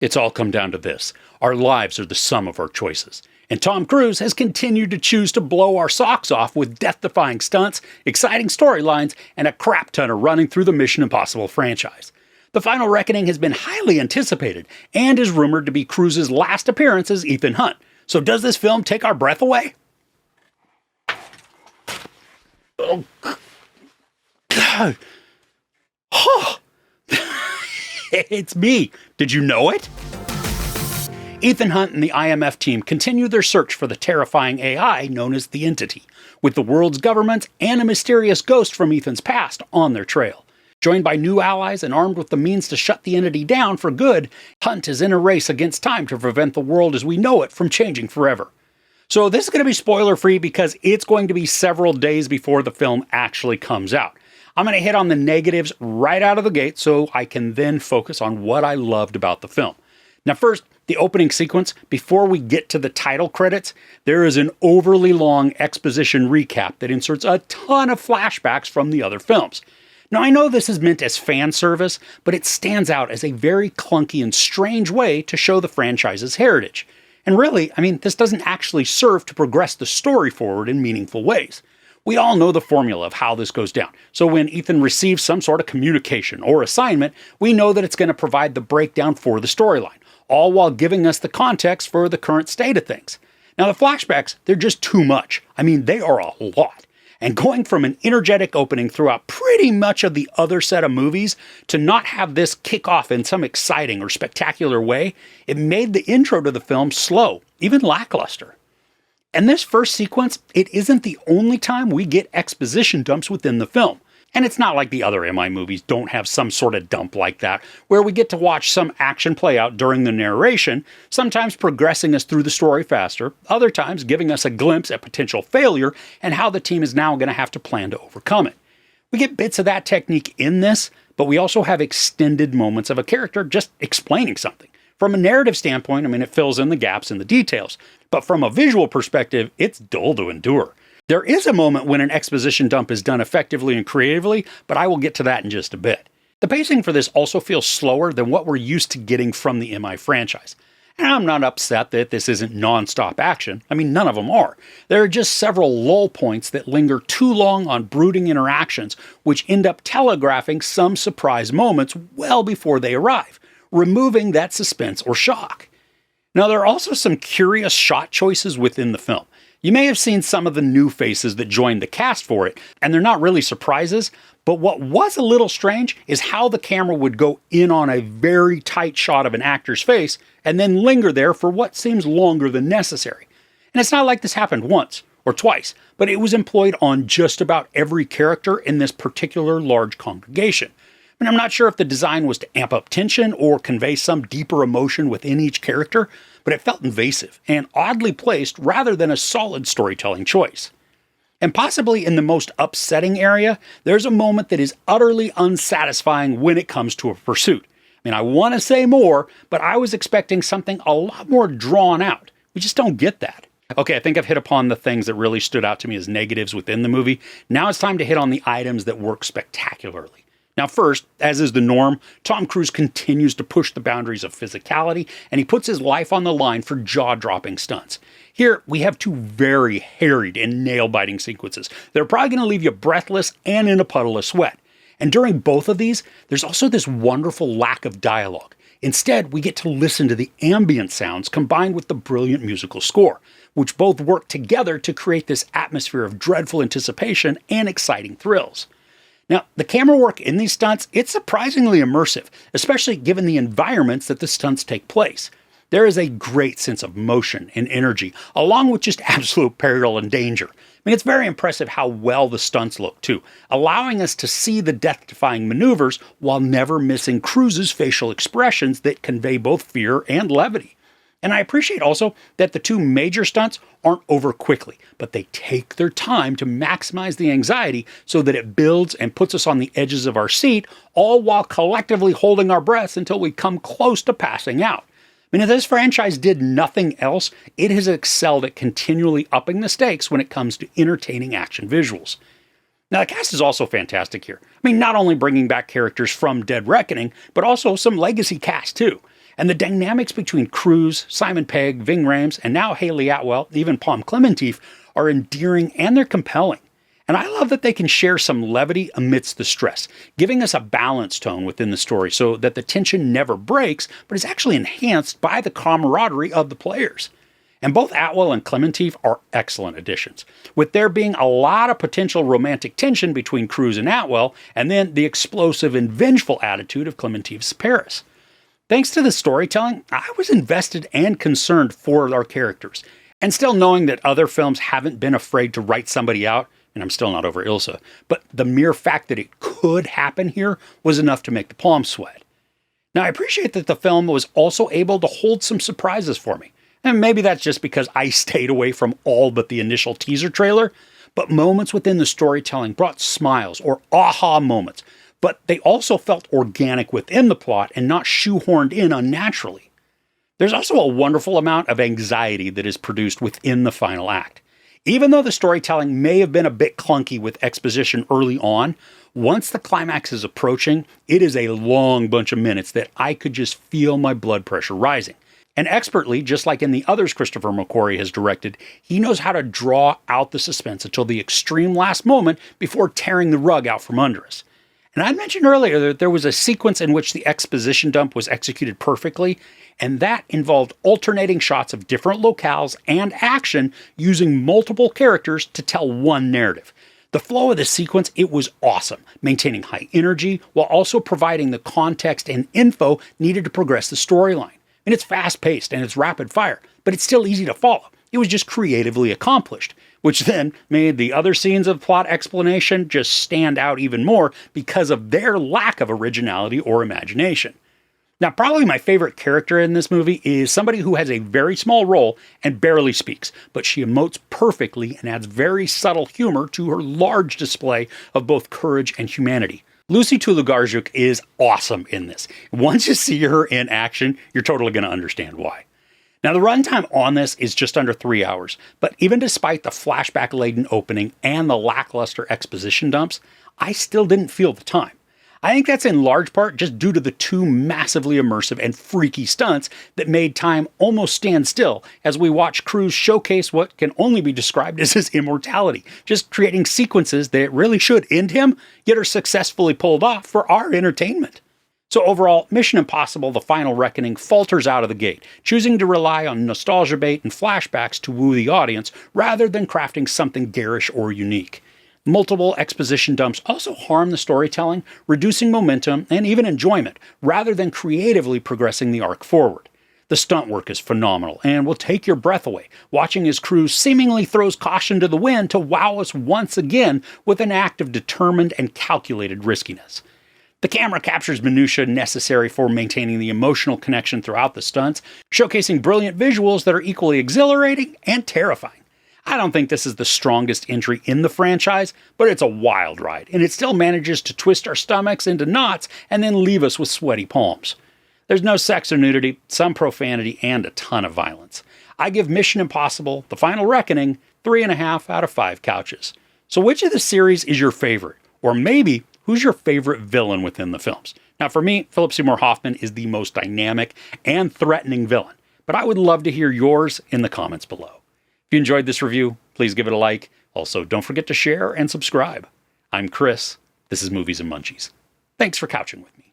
It's all come down to this. Our lives are the sum of our choices. And Tom Cruise has continued to choose to blow our socks off with death-defying stunts, exciting storylines, and a crap ton of running through the Mission Impossible franchise. The Final Reckoning has been highly anticipated and is rumored to be Cruise's last appearance as Ethan Hunt. So does this film take our breath away? Oh, God. Oh. It's me. Did you know it? Ethan Hunt and the IMF team continue their search for the terrifying AI known as the Entity, with the world's governments and a mysterious ghost from Ethan's past on their trail. Joined by new allies and armed with the means to shut the Entity down for good, Hunt is in a race against time to prevent the world as we know it from changing forever. So this is going to be spoiler-free because it's going to be several days before the film actually comes out. I'm going to hit on the negatives right out of the gate so I can then focus on what I loved about the film. Now first, the opening sequence. Before we get to the title credits, there is an overly long exposition recap that inserts a ton of flashbacks from the other films. Now I know this is meant as fan service, but it stands out as a very clunky and strange way to show the franchise's heritage. And really, this doesn't actually serve to progress the story forward in meaningful ways. We all know the formula of how this goes down. So when Ethan receives some sort of communication or assignment, we know that it's going to provide the breakdown for the storyline, all while giving us the context for the current state of things. Now the flashbacks, they're just too much. They are a lot. And going from an energetic opening throughout pretty much of the other set of movies to not have this kick off in some exciting or spectacular way, it made the intro to the film slow, even lackluster. And this first sequence, it isn't the only time we get exposition dumps within the film. And it's not like the other MI movies don't have some sort of dump like that, where we get to watch some action play out during the narration, sometimes progressing us through the story faster, other times giving us a glimpse at potential failure and how the team is now going to have to plan to overcome it. We get bits of that technique in this, but we also have extended moments of a character just explaining something. From a narrative standpoint, it fills in the gaps in the details, but from a visual perspective, it's dull to endure. There is a moment when an exposition dump is done effectively and creatively, but I will get to that in just a bit. The pacing for this also feels slower than what we're used to getting from the MI franchise. And I'm not upset that this isn't non-stop action. None of them are. There are just several lull points that linger too long on brooding interactions, which end up telegraphing some surprise moments well before they arrive, removing that suspense or shock. Now, there are also some curious shot choices within the film. You may have seen some of the new faces that joined the cast for it, and they're not really surprises, but what was a little strange is how the camera would go in on a very tight shot of an actor's face and then linger there for what seems longer than necessary. And it's not like this happened once or twice, but it was employed on just about every character in this particular large congregation. I'm not sure if the design was to amp up tension or convey some deeper emotion within each character, but it felt invasive and oddly placed rather than a solid storytelling choice. And possibly in the most upsetting area, there's a moment that is utterly unsatisfying when it comes to a pursuit. I want to say more, but I was expecting something a lot more drawn out. We just don't get that. Okay, I think I've hit upon the things that really stood out to me as negatives within the movie. Now it's time to hit on the items that work spectacularly. Now first, as is the norm, Tom Cruise continues to push the boundaries of physicality, and he puts his life on the line for jaw-dropping stunts. Here, we have two very harried and nail-biting sequences. They're probably going to leave you breathless and in a puddle of sweat. And during both of these, there's also this wonderful lack of dialogue. Instead, we get to listen to the ambient sounds combined with the brilliant musical score, which both work together to create this atmosphere of dreadful anticipation and exciting thrills. Now, the camera work in these stunts, it's surprisingly immersive, especially given the environments that the stunts take place. There is a great sense of motion and energy, along with just absolute peril and danger. It's very impressive how well the stunts look, too, allowing us to see the death-defying maneuvers while never missing Cruise's facial expressions that convey both fear and levity. And I appreciate also that the two major stunts aren't over quickly, but they take their time to maximize the anxiety so that it builds and puts us on the edges of our seat, all while collectively holding our breaths until we come close to passing out. If this franchise did nothing else, it has excelled at continually upping the stakes when it comes to entertaining action visuals. Now, the cast is also fantastic here. Not only bringing back characters from Dead Reckoning, but also some legacy cast too. And the dynamics between Cruise, Simon Pegg, Ving Rhames, and now Haley Atwell, even Pom Klementieff, are endearing and they're compelling. And I love that they can share some levity amidst the stress, giving us a balanced tone within the story so that the tension never breaks, but is actually enhanced by the camaraderie of the players. And both Atwell and Klementieff are excellent additions, with there being a lot of potential romantic tension between Cruise and Atwell, and then the explosive and vengeful attitude of Klementieff's Paris. Thanks to the storytelling, I was invested and concerned for our characters, and still knowing that other films haven't been afraid to write somebody out, and I'm still not over Ilsa, but the mere fact that it could happen here was enough to make the palms sweat. Now, I appreciate that the film was also able to hold some surprises for me. And maybe that's just because I stayed away from all but the initial teaser trailer, but moments within the storytelling brought smiles or aha moments, but they also felt organic within the plot and not shoehorned in unnaturally. There's also a wonderful amount of anxiety that is produced within the final act. Even though the storytelling may have been a bit clunky with exposition early on, once the climax is approaching, it is a long bunch of minutes that I could just feel my blood pressure rising. And expertly, just like in the others Christopher McQuarrie has directed, he knows how to draw out the suspense until the extreme last moment before tearing the rug out from under us. And I mentioned earlier that there was a sequence in which the exposition dump was executed perfectly, and that involved alternating shots of different locales and action using multiple characters to tell one narrative. The flow of the sequence, it was awesome, maintaining high energy while also providing the context and info needed to progress the storyline. And it's fast-paced and it's rapid fire, but it's still easy to follow. It was just creatively accomplished, which then made the other scenes of plot explanation just stand out even more because of their lack of originality or imagination. Now, probably my favorite character in this movie is somebody who has a very small role and barely speaks, but she emotes perfectly and adds very subtle humor to her large display of both courage and humanity. Lucy Tulugarjuk is awesome in this. Once you see her in action, you're totally going to understand why. Now, the runtime on this is just under 3 hours, but even despite the flashback-laden opening and the lackluster exposition dumps, I still didn't feel the time. I think that's in large part just due to the two massively immersive and freaky stunts that made time almost stand still as we watch Cruise showcase what can only be described as his immortality, just creating sequences that really should end him, yet are successfully pulled off for our entertainment. So overall, Mission Impossible: The Final Reckoning falters out of the gate, choosing to rely on nostalgia bait and flashbacks to woo the audience rather than crafting something garish or unique. Multiple exposition dumps also harm the storytelling, reducing momentum and even enjoyment, rather than creatively progressing the arc forward. The stunt work is phenomenal and will take your breath away, watching as Cruise seemingly throws caution to the wind to wow us once again with an act of determined and calculated riskiness. The camera captures minutiae necessary for maintaining the emotional connection throughout the stunts, showcasing brilliant visuals that are equally exhilarating and terrifying. I don't think this is the strongest entry in the franchise, but it's a wild ride, and it still manages to twist our stomachs into knots and then leave us with sweaty palms. There's no sex or nudity, some profanity, and a ton of violence. I give Mission Impossible: The Final Reckoning 3.5 out of 5 couches. So which of the series is your favorite? Or maybe, who's your favorite villain within the films? Now for me, Philip Seymour Hoffman is the most dynamic and threatening villain, but I would love to hear yours in the comments below. If you enjoyed this review, please give it a like. Also, don't forget to share and subscribe. I'm Chris. This is Movies and Munchies. Thanks for couching with me.